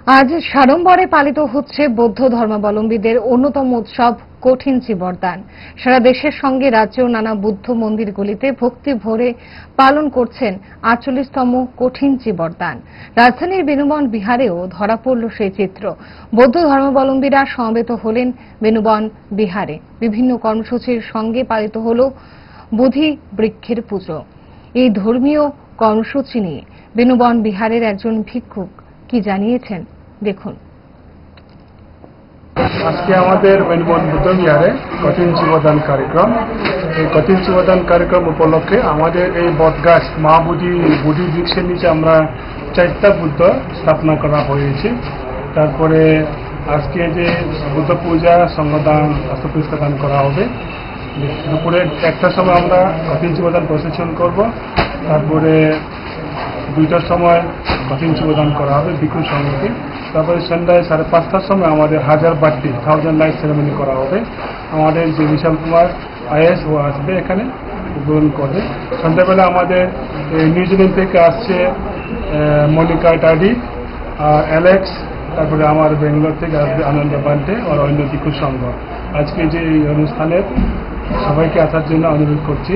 আজ সাড়ম্বরে পালিত হচ্ছে বৌদ্ধ ধর্মাবলম্বীদের অন্যতম উৎসব কঠিন চিবরদান। সারা দেশের সঙ্গে রাজ্যেও নানা বুদ্ধ মন্দিরগুলিতে ভক্তি ভরে পালন করছেন ৪৮তম কঠিন চিবরদান। রাজধানীর বেনুবন বিহারেও ধরা পড়ল সেই চিত্র। বৌদ্ধ ধর্মাবলম্বীরা সমবেত হলেন বেনুবন বিহারে। বিভিন্ন কর্মসূচির সঙ্গে পালিত হল বোধি বৃক্ষের পুজো। এই ধর্মীয় কর্মসূচি নিয়ে বেনুবন বিহারের একজন ভিক্ষুক কি জানিয়েছেন দেখুন। আজকে আমাদের বেনুবন বুদ্ধ বিহারে কঠিন চিবরদান কার্যক্রম। এই কঠিন চিবরদান কার্যক্রম উপলক্ষে আমাদের এই বটগাছ মহাবোধি বৃক্ষের নিচে আমরা 4টা বুদ্ধ স্থাপনা করা হয়েছে। তারপরে আজকে যে বুদ্ধ পূজা সংগদান অস্ত্রপুষ্প দান করা হবে। দুপুরে 1টার সময় আমরা কঠিন চিবরদান প্রসেশন করব। তারপরে 2টার সময় কঠিন চিবরদান করা হবে ভিক্ষু সঙ্গকে। তারপরে সন্ধ্যায় 5:30টার সময় আমাদের 1000 বাট্টি 1000 লাইট সেরেমনি করা হবে। আমাদের যে বিশাল কুমার আইএস ও আসবে এখানে উদ্বোধন করবে। সন্ধ্যাবেলা আমাদের নিউজিল্যান্ড থেকে আসছে মনিকা টাডি আর অ্যালেক্স। তারপরে আমার বেঙ্গালোর থেকে আসবে আনন্দ বান্টে আর অন্য ভিক্ষু সংঘ। আজকে যে এই অনুষ্ঠানের সবাইকে আসার জন্য অনুরোধ করছি।